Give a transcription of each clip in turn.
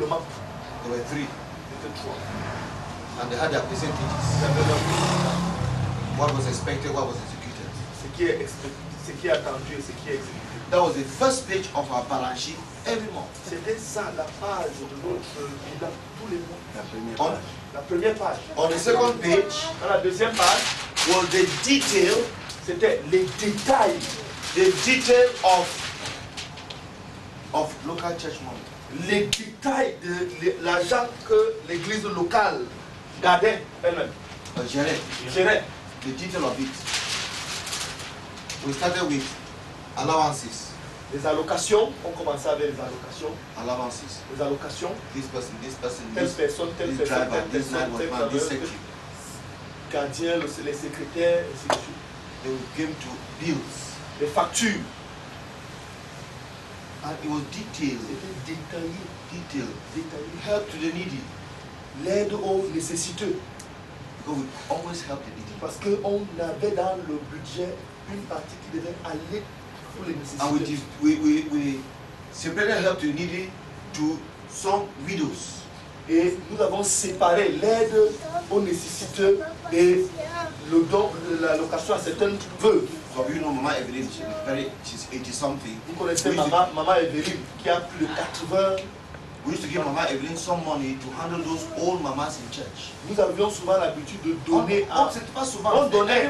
simplement. There were three. C'était trois. And they had their percentages. Ils avaient leur pourcentage. What was expected, what was executed. Ce qui est expecté, ce qui est attendu et ce qui est exécuté. That was the first page of our balance sheet every month. C'était ça la page de notre bilan tous les mois. La première page. La première page. On the second page Dans la deuxième page, was the detail, c'était les détails. the detail of local church money. Les détails de l'argent que l'église locale gardait elle-même. Gérait. The detail of it. We started with allowances. Les allocations, on commençait avec les allocations. Allowances. Les allocations. This person, Telle personne, this driver, this night tel watchman, this travailleur, secretary. gardien, les secrétaires, ainsi de suite. They would give to bills. Les factures. And it was detailed. C'était détaillé. Détailé. Help to the needy. L'aide aux nécessiteux. Because we always help the needy. Parce qu'on avait dans le budget une partie qui devait aller pour les And nécessiteux. we separated help to the needy to some widows. Et nous avons séparé l'aide aux nécessiteux et le don, l'allocation à certaines veuves. So you know Mama Evelyn, she's 80 something. Vous connaissez Maman Evelyne qui a plus de 80. We used to give Mama Evelyn some money to handle those old mamas in church. Nous avions souvent l'habitude de donner c'est pas souvent. On donnait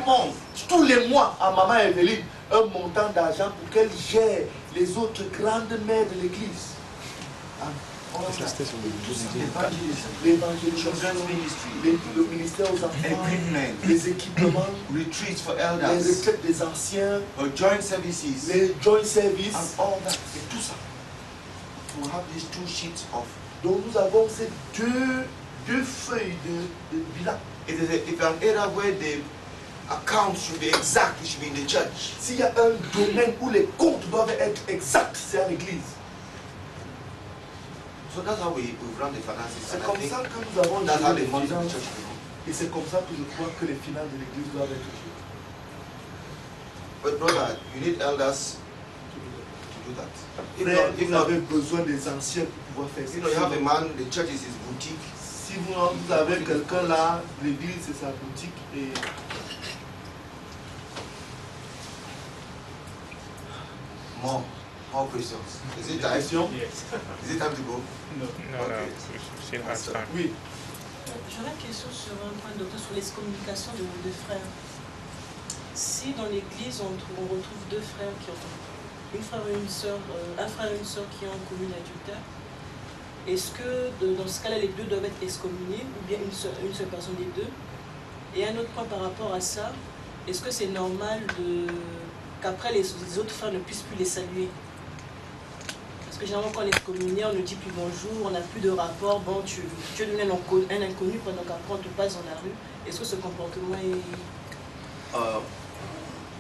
tous les mois à Maman Evelyne un montant d'argent pour qu'elle gère les autres grandes mères de l'église. L'évangélisation, le ministère aux enfants, les équipements, retreats for les elders, retraites des anciens, joint services, les joint services, and all that. Et tout ça. We have these two sheets of. Donc nous avons ces deux feuilles de bilan. If an area where the accounts should be exact, it should be in the church. S'il y a un domaine où les comptes doivent être exacts, c'est à l'église. So that's how we run the finances. C'est comme ça que nous avons That's how géré the les money of the finances. church will go. Et c'est comme ça que je crois que les finances de l'église doivent être gérées. But brother, you need elders to do that. Frère, If vous not, avez besoin des anciens pour pouvoir faire ça. you know, you have a man, the church is his boutique. Si vous avez quelqu'un là, l'église c'est sa boutique et More questions. Is it time? Yes. Is it time to go? No, Okay. still has time. oui. J'aurais une question sur un point, docteur, sur l'excommunication de frères. Si dans l'église on retrouve deux frères qui ont une frère et une sœur, un frère et une sœur qui ont en commun adultère, est-ce que dans ce cas-là les deux doivent être excommuniés ou bien une seule personne des deux? Et un autre point par rapport à ça, est-ce que c'est normal qu'après les autres frères ne puissent plus les saluer? Parce que généralement quand on est excommunié, on ne dit plus bonjour, on n'a plus de rapport, bon tu es devenu un inconnu, quoi, donc après on te passe dans la rue. Est-ce que ce comportement est...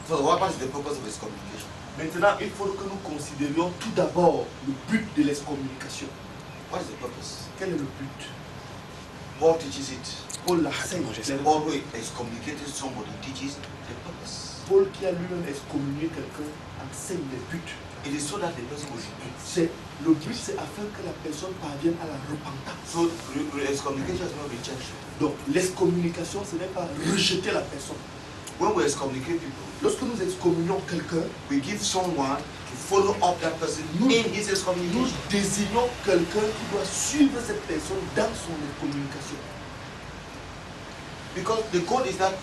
So what is the purpose of excommunication? Maintenant, il faut que nous considérions tout d'abord le but de l'excommunication. What is the purpose? Quel est le but? Paul teaches it. Paul l'enseigne. Paul who excommunicated somebody teaches the purpose. Paul qui a lui-même excommunié quelqu'un enseigne le but. It is so that the person will repent. Le but c'est afin que la personne parvienne à la repentance. So excommunication is not rejection. Donc l'excommunication ce n'est pas rejeter la personne. When we excommunicate people, Lorsque nous excommunions quelqu'un, we give someone to follow up that person in his nous excommunication. désignons quelqu'un qui doit suivre cette personne dans son excommunication. Because the goal is that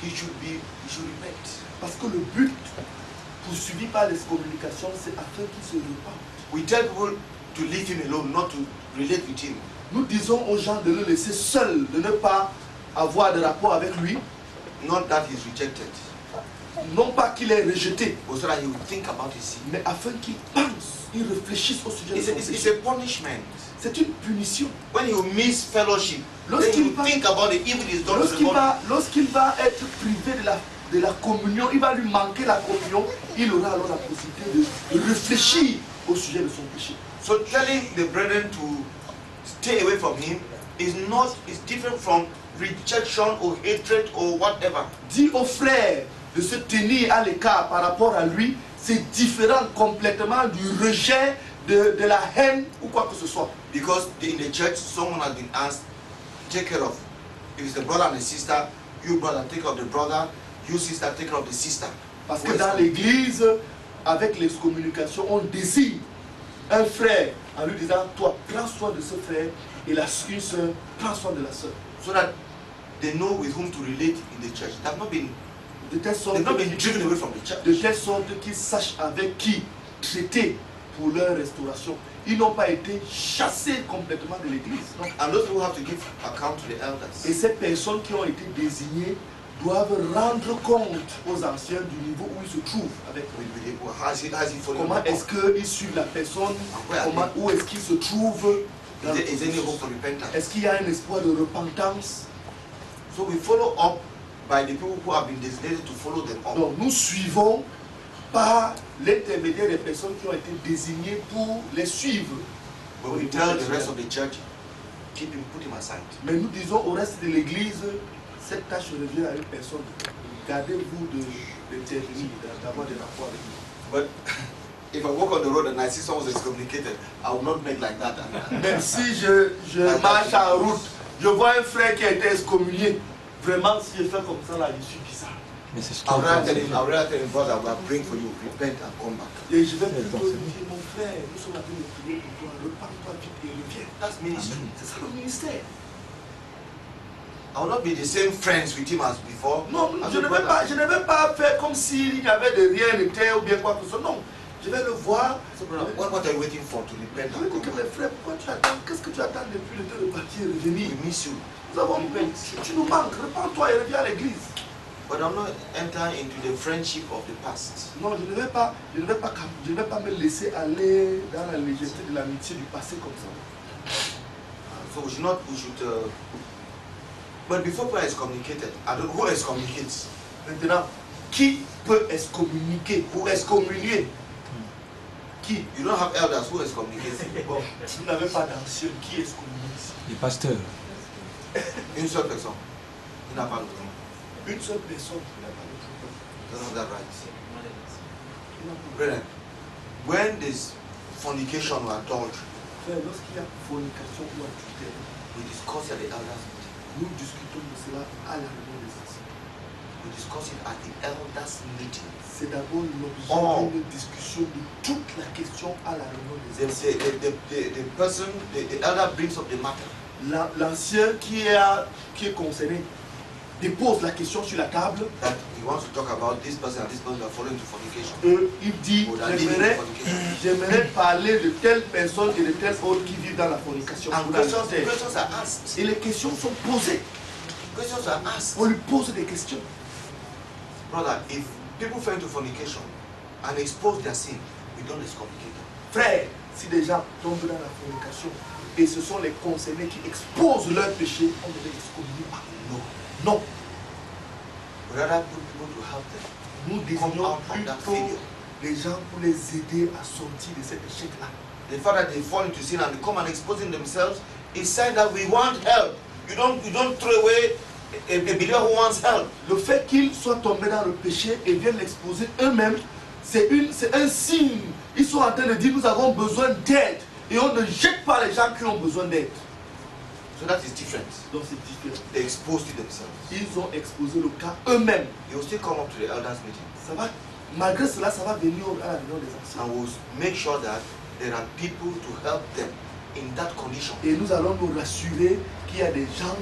he should repent. Parce que le but poursuivi par l'excommunication, c'est afin qu'il se repente. We tell people to leave him alone, not to relate with him. Nous disons aux gens de le laisser seul, de ne pas avoir de rapport avec lui. Not that he's rejected, Non pas qu'il est rejeté, but so that he will think about his sin. mais afin qu'il pense, il réfléchisse au sujet de son It's péché. a punishment. C'est une punition. When you miss fellowship, then you think about the evil he's done to the body. Lorsqu'il va être privé de la communion, il va lui manquer la communion, il aura alors la possibilité de réfléchir au sujet de son péché. So telling the brethren to stay away from him is different from rejection or hatred or whatever. Dire aux frères de se tenir à l'écart par rapport à lui, c'est différent complètement du rejet, de la haine ou quoi que ce soit. Because in the church, someone has been asked, take care of. If it's a brother and a sister, you brother take care of the brother, you sister take care of the sister. Parce que dans l'église, avec l'excommunication, on désigne un frère en lui disant, toi, prends soin de ce frère, et une soeur, prends soin de la soeur. So that they know with whom to relate in the church. They've not been driven away from the church. De telle sorte qu'ils sachent avec qui traiter pour leur restauration. Ils n'ont pas été chassés complètement de l'église. And those people have to give account to the elders. Et ces personnes qui ont été désignées doivent rendre compte aux anciens du niveau où ils se trouvent avec eux. Comment est-ce qu'ils suivent la personne? Où est-ce qu'ils se trouvent? Est-ce qu'il y a un espoir de repentance? So we follow up by the people who have been designated to follow them up. Donc nous suivons par l'intermédiaire des personnes qui ont été désignées pour les suivre. But we tell the rest of the church, keep him, put him aside. Mais nous disons au reste de l'église, cette tâche revient à une personne. Gardez-vous d'intervenir, d'avoir des rapports avec nous. But if I walk on the road and I see someone excommunicated, I will not make like that. Même si je marche en route, je vois un frère qui a été excommunié. Vraiment, si je fais comme ça, là, je suis bizarre. Mais c'est ce I'll rather tell him, brother, I will bring for you, repent and come back. Et je vais plutôt lui dire, mon frère, nous sommes en train de prier pour toi, repends-toi vite et reviens. That's ministry. C'est ça le ministère. I will not be the same friends with him as before. Non, je ne vais pas faire comme s'il y avait de rien n'était ou bien quoi que ce soit. Non, je vais le voir. So, brother, what are you waiting for to repent Je vais and dire come que back? mes frères, pourquoi tu attends? Qu'est-ce que tu attends depuis le temps de partir et revenir? We miss you. Nous avons tu nous manques, repends-toi et reviens à l'église. But I'm not entering into the friendship of the past. Non, je ne vais pas me laisser aller dans la légèreté de l'amitié du passé comme ça. So we should. But before prayer is communicated, who excommunicates? Maintenant, qui peut excommuniquer? Ou excommunier? Qui? You don't have elders who excommunicates. Bon, si vous n'avez pas d'anciens, qui excommunie? les pasteurs. Une seule personne. Il n'a pas le temps. Une seule personne qui n'a pas le trouble. Doesn't have that right. Brethren, when there's fornication or adultery, Frère, lorsqu'il y a fornication ou adultère, we discuss at the elders meeting. nous discutons de cela à la réunion des anciens. We discuss it at the elders meeting. C'est d'abord l'objet d'une discussion de toute la question à la réunion des anciens. The person, the elder brings up the matter. L'ancien qui est concerné dépose la question sur la table. That he wants to talk about this person and this person are falling into fornication. Il dit, j'aimerais parler de telle personne et de telle autre qui vivent dans la fornication. And questions are asked. Et les questions sont posées. Questions are asked. On lui pose des questions. Brother, if people fall into fornication and expose their sin, we don't excommunicate them. Frère, si des gens tombent dans la fornication et ce sont les concernés qui exposent leur péché, on ne les excommunie pas. No. Non. We rather put people to help them. Nous désignons plutôt les gens pour les aider à sortir de cet échec-là. The fact that they fall into sin and they come and exposing themselves is sign that we want help. You don't throw away a believer who wants help. Le fait qu'ils soient tombés dans le péché et viennent l'exposer eux-mêmes, c'est un signe. Ils sont en train de dire nous avons besoin d'aide. Et on ne jette pas les gens qui ont besoin d'aide. So that is different. Donc c'est différent. They exposed it themselves. Ils ont exposé le cas eux-mêmes. They will still come up to the elders meeting. Ça va, malgré cela, ça va venir à la réunion des anciens. And we'll make sure that there are people to help them in that condition. Et nous allons nous rassurer qu'il y a des gens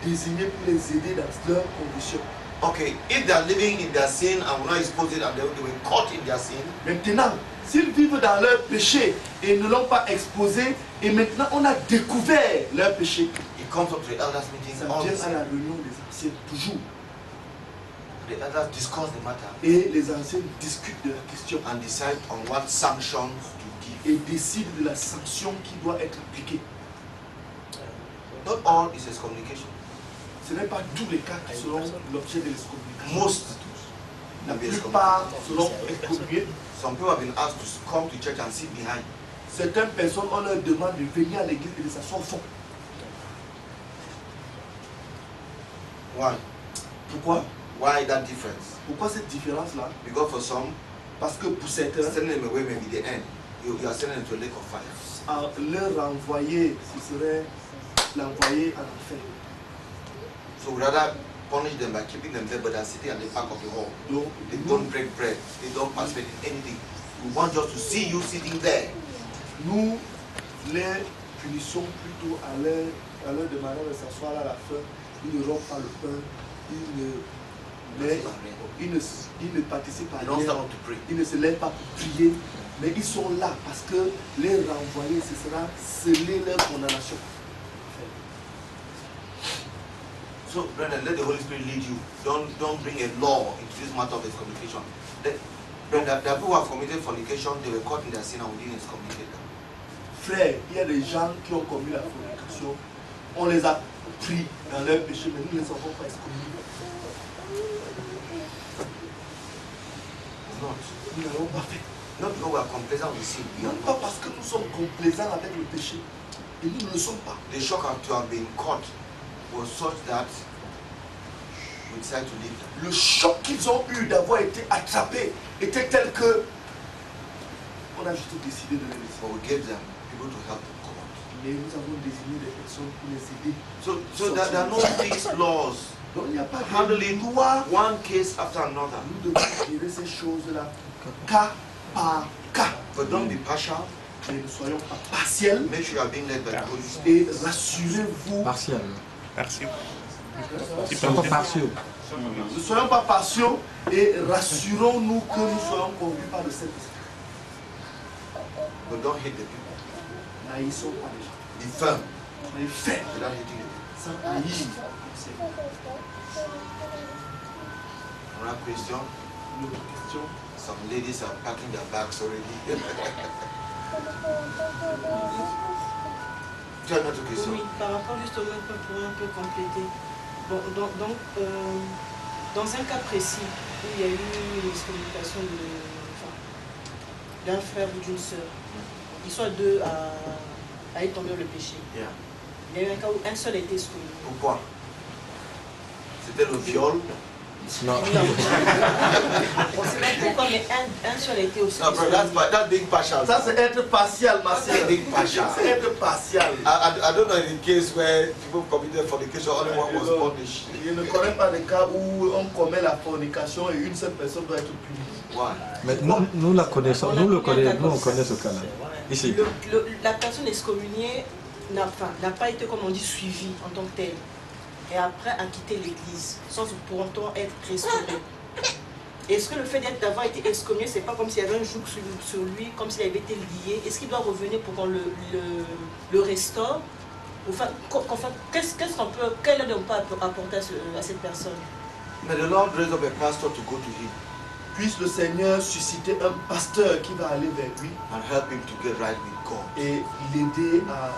désignés pour les aider dans leur condition. Okay, if they are living in their sin and will not expose it and they were caught in their sin, Maintenant, s'ils vivent dans leur péché et ne l'ont pas exposé, et maintenant on a découvert leur péché, it comes up to the elders meeting. ça All vient the à la réunion des anciens toujours. The elders discuss the matter Et les anciens discutent de la question and decide on what sanctions to give. et décident de la sanction qui doit être appliquée. Not all is excommunication. Ce n'est pas tous les cas qui seront l'objet de l'excommunication. Most La will be plupart excommunicated. seront excommuniés. Some people have been asked to come to church and sit behind. Certaines personnes, on leur demande de venir à l'église et de s'asseoir au fond. Why? Pourquoi? Why that difference? Pourquoi cette différence-là? Because for some, Parce que pour certains, sending them away may be the end. you are sending into a lake of fire. Le renvoyer, ce serait l'envoyer en enfer. So we rather punish them by keeping them there, but they're sitting at the back of the hall. Donc, They don't break bread. They don't participate in anything. We want just to see you sitting there. nous les punissons plutôt à leur demandant de s'asseoir à la fin. Ils ne rompent pas le pain, ils ne participent à They don't rien, stand up to pray. ils ne se lèvent pas pour prier, mais ils sont là parce que les renvoyer, ce sera sceller leur condamnation. So, brethren, let the Holy Spirit lead you. Don't bring a law into this matter of excommunication. Brethren, the people who have committed fornication, they were caught in their sin and we didn't excommunicate them. Frère, il y a des gens qui ont commis la fornication, on les a pris dans leur péché, mais nous ne les avons pas excommuniés. Nous n'avons pas fait. Not because we are complacent with sin. Non pas parce que nous sommes complaisants avec le péché. Et nous ne le sommes pas. The shock to have been caught was such that we decided to leave them. Le choc qu'ils ont eu d'avoir été attrapés était tel que on a juste décidé de les laisser. But we gave them people to help them come out. Mais nous avons désigné des personnes pour les aider. So there are no fixed laws. Donc il n'y a pas de Handling loi. one case after another. Nous devons gérer ces choses-là cas par cas. But don't be partial. Mais ne soyons pas partiels. Make sure you are being led by the Holy Spirit. Et rassurez-vous. Partiel. Partiel. Ne soyons pas partiaux. Ne soyons pas partiaux et rassurons-nous que nous soyons conduits par le Saint-Esprit. But don't hate the people. N'haïssons pas les gens. Be firm Mais faites without hating the people. sans haïr. Another question. Une autre question. Some ladies are packing their bags already. Tu as une autre question? Oui, par rapport justement pour un peu compléter. Bon, donc, dans un cas précis où il y a eu une excommunication d'un frère ou d'une sœur, ils sont deux à être tombés dans le péché. Yeah. Il y a eu un cas où un seul a été excommunié. Pourquoi? C'était le viol. Non. On sait pas pourquoi, mais un seul a été aussi No, bro, that's being partial. Ça c'est être partial, ma That's sœur. being partial. C'est être partial. I don't know in the case where people committed fornication, only one was punished. Je ne connais pas de cas où on commet la fornication et une seule personne doit être punie. Why? Mais nous la connaissons, nous on connaît ce cas-là. Ici. La personne excommuniée n'a pas été, comme on dit, suivie en tant que telle. Et après a quitté l'église, sans pour autant être restauré. Est-ce que le fait d'avoir été excommunié, c'est pas comme s'il y avait un joug sur lui, comme s'il avait été lié? Est-ce qu'il doit revenir pour qu'on le restaure? Enfin, quelle aide on peut apporter à cette personne? May the Lord raise up a pastor to go to him Puisse le Seigneur susciter un pasteur qui va aller vers lui and help him to get right with God. et l'aider à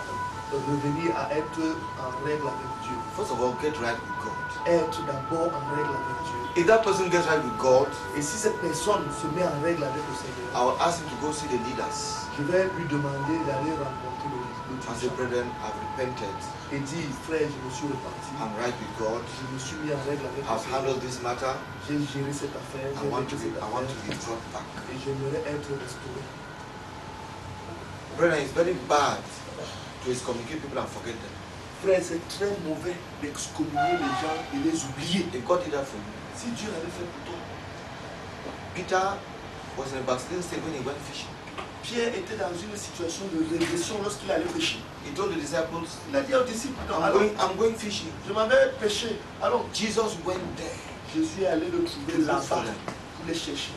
revenir à être en règle avec Dieu. First of all, get right with God. Être d'abord en règle avec Dieu. If that person gets right with God, Et si cette personne se met en règle avec le Seigneur, I will ask him to go see the leaders je vais lui demander d'aller rencontrer le and say, dirigeant brethren, I've repented. et dire, frère, je me suis repenti, I'm right with God. je me suis mis en règle avec le I've Seigneur, handled this matter. j'ai géré cette affaire, I j'ai want réglé to cette be affaire brought back. et j'aimerais être restauré. Brethren, it's very bad to excommunicate people and forget them. Frère, c'est très mauvais d'excommunier les gens et les oublier. If God did that for you, Si Dieu l'avait fait pour toi, Peter was in a backsliding state when he went fishing. Pierre était dans une situation de régression lorsqu'il allait pêcher. He told the disciples, Il a dit aux disciples, non, I'm going fishing. je m'en vais pêcher. Alors, Jesus went there. je suis allé le trouver là-bas pour les chercher.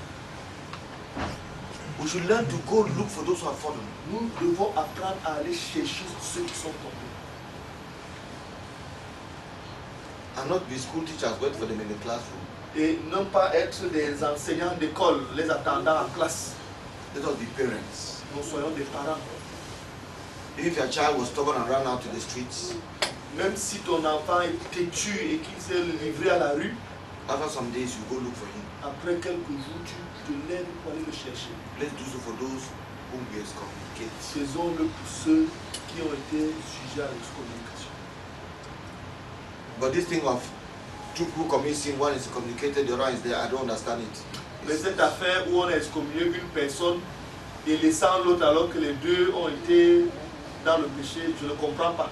We should learn to go look for those who have fallen. Nous devons apprendre à aller chercher ceux qui sont tombés. And not be school teachers, wait for them in the classroom. Et non pas être des enseignants d'école, les attendant en classe. Let us be parents. Nous soyons des parents. If your child was stubborn and ran out to the streets, Même si ton enfant est têtu et qu'il s'est livré à la rue, after some days you go look for him. après quelques jours, tu te lèves pour aller le chercher. Let's do so for those whom we excommunicate. Faisons-le pour ceux qui ont été sujets à l'excommunication. But this thing of two people commit sin, one is communicated, the other is there, I don't understand it. Mais cette affaire où on a excommunié une personne et laissant l'autre alors que les deux ont été dans le péché, je ne comprends pas.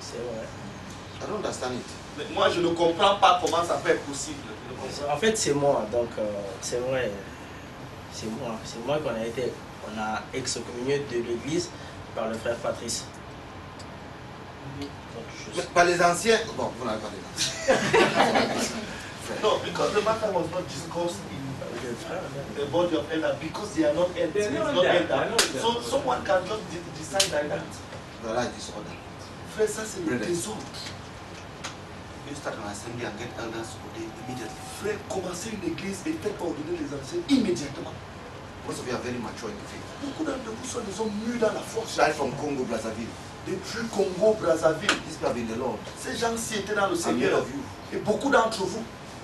C'est vrai. I don't understand it. Mais moi, je ne comprends pas comment ça peut être possible. En fait, c'est moi, donc c'est vrai. C'est moi on a excommunié de l'église par le frère Patrice. Mais par les anciens, bon, vous n'avez pas les anciens. No, because the matter was not discussed in the body of elder because they are not elders. It's not elder. So someone can just decide like that. Voilà, disorder. Frère, ça c'est le Brother. désordre. You start an assembly and get elders ordained immediately. Frère, commencez une église et faites ordonner les anciens immédiatement. Most of you are very mature in the faith. Beaucoup d'entre vous sont des hommes mûrs dans la force. Right from Congo, Brazzaville. Depuis Congo, Brazzaville, These people have been the Lord. ces gens-ci étaient dans le And many Seigneur. of you. Et beaucoup d'entre vous.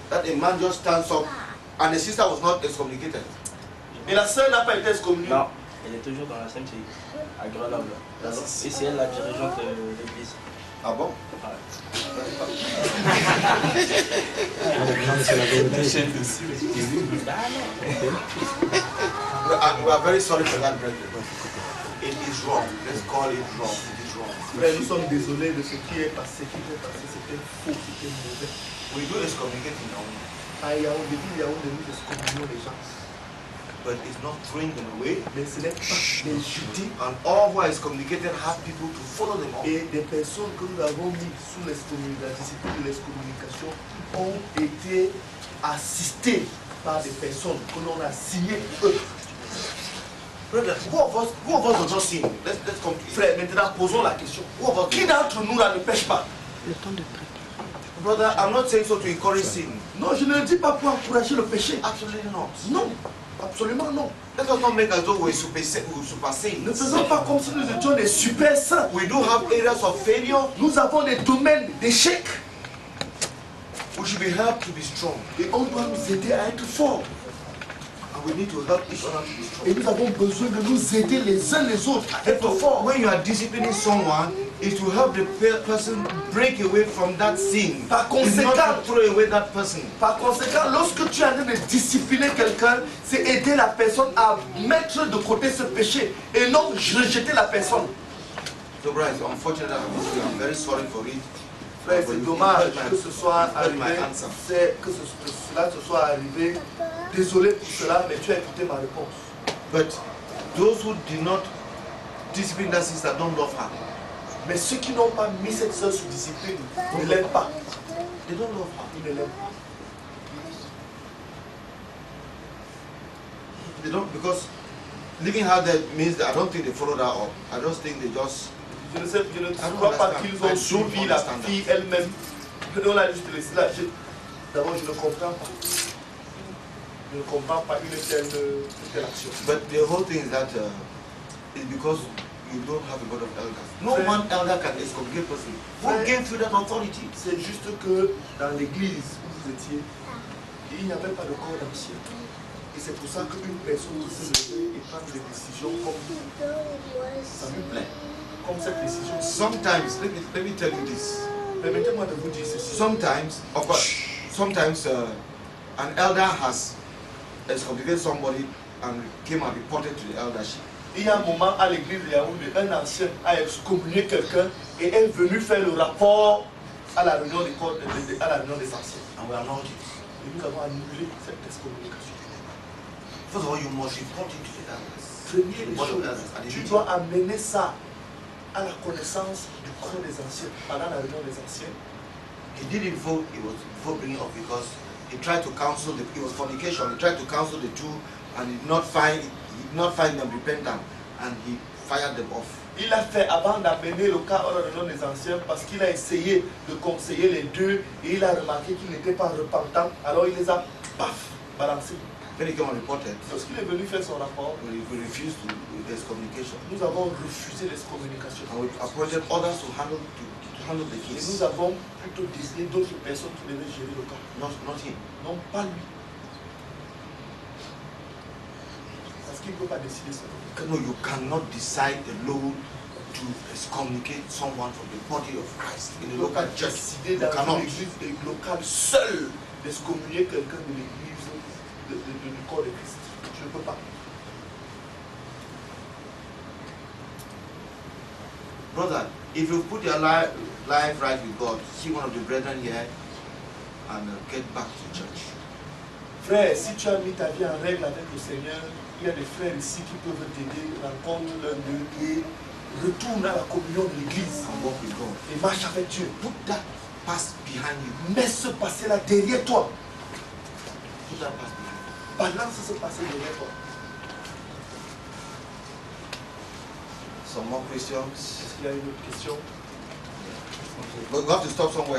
That a man just stands up and the sister was not excommunicated. Et la sœur n'a pas été excommuniée. Non, elle est toujours dans la SMC, à Grenoble. Et c'est elle la dirigeante de l'église. Ah bon? Ouais. Non, mais c'est la vérité. We are very sorry for that, brethren. It is wrong. Let's call it wrong. It is wrong. Frère, nous sommes désolés de ce qui est passé. C'était faux, c'était mauvais. We do excommunicate in our own, À Yaoundé, nous excommunions les gens. but it's not throwing them away. Mais ce n'est pas les jeter. And all who are excommunicated have people to follow them up. Et des personnes que nous avons mis sous la discipline de l'excommunication ont été assistées par des personnes que l'on a signées eux. Brother, who of us does not sin? Let's come to it. Frère, maintenant posons la question. Who of us Qui d'entre nous là ne pêche pas? Brother, I'm not saying so to encourage sin. Non, je ne le dis pas pour encourager le péché. Absolutely not. Non, absolument non. Let us not make as though we're super saints. Ne faisons pas comme si nous étions des super saints. We do have areas of failure. Nous avons des domaines d'échec. We should be helped to be strong. Et on doit nous aider à être forts. And we need to help each other to be strong. Et nous avons besoin de nous aider les uns les autres à être forts. When you are disciplining someone, it's to help the person break away from that sin. Par It's not conséquent, to throw away that person. Par conséquent, lorsque tu es en train de discipliner quelqu'un, c'est aider la personne à mettre de côté ce péché et non rejeter la personne. So, brother, it's unfortunate that I'm very sorry for it. Frère, But c'est you dommage heard my- que ce soit heard my arrivé, answer. que cela se soit arrivé. Désolé pour cela, mais tu as écouté ma réponse. But those who did not discipline that sister don't love her. Mais ceux qui n'ont pas mis cette sœur sous discipline ne l'aiment pas. They don't love her. Ils ne l'aiment pas. They don't, because leaving her there means that I don't think they followed her up. I just think they just. Je ne don't crois pas understand. qu'ils I ont don't suivi la understand fille elle-même. On a juste laissé là. D'abord, je ne comprends pas. Je ne comprends pas une telle action. But the whole thing is that it's because you don't have a board of elders. No Frère. one elder can excommunicate person. Who Frère. gave you that authority? C'est juste que dans l'église où vous étiez, il n'y avait pas de corps d'ancien. Et c'est pour ça qu'une personne qui se levait et prend des décisions comme ça lui plaît. Comme cette décision. Sometimes, let me tell you this. Permettez-moi de vous dire ceci. Sometimes, of course, sometimes an elder has excommunicated somebody and came and reported to the eldership. Il y a un moment à l'église de Yaoundé, un ancien a excommunié quelqu'un et est venu faire le rapport à la réunion des, à la réunion des anciens. And we are not it. Et nous avons annulé cette excommunication. First of all, you must report it to the elders. Premier The des board of choses, elders at the tu meeting. dois amener ça à la connaissance du corps des anciens, pendant la réunion des anciens. He did it before bringing up because he tried to counsel it was fornication. He tried to counsel the two and he did not find them repentant and he fired them off. Il a fait avant d'amener le cas à la réunion des anciens parce qu'il a essayé de conseiller les deux et il a remarqué qu'ils n'étaient pas repentants. Alors il les a balancés. When he came and reported, Lorsqu'il est venu faire son rapport, we refused to do excommunication. nous avons refusé l'excommunication. And we appointed others to handle the Et case. nous avons plutôt désigné d'autres personnes qui devaient gérer le cas. Not him. Non, pas lui. Parce qu'il ne peut pas décider ça. No, you cannot decide alone to excommunicate someone from the body of Christ in Il a ne peut pas local church. décider You dans cannot. une église locale seul d'excommunier quelqu'un de l'église du corps de Christ. Je ne peux pas. brother, if you put your life right with God, see one of the brethren here and get back to church. Frère, si tu as mis ta vie en règle avec le Seigneur, il y a des frères ici qui peuvent t'aider, rencontre l'un d'eux et retourne à la communion de l'église. And walk with God. Et marche avec Dieu. Put that past behind you. Mets ce passé-là derrière toi. Put that past behind you. Balance ce passé derrière toi. Some more questions? Est-ce qu'il y a une autre question? We have to stop somewhere.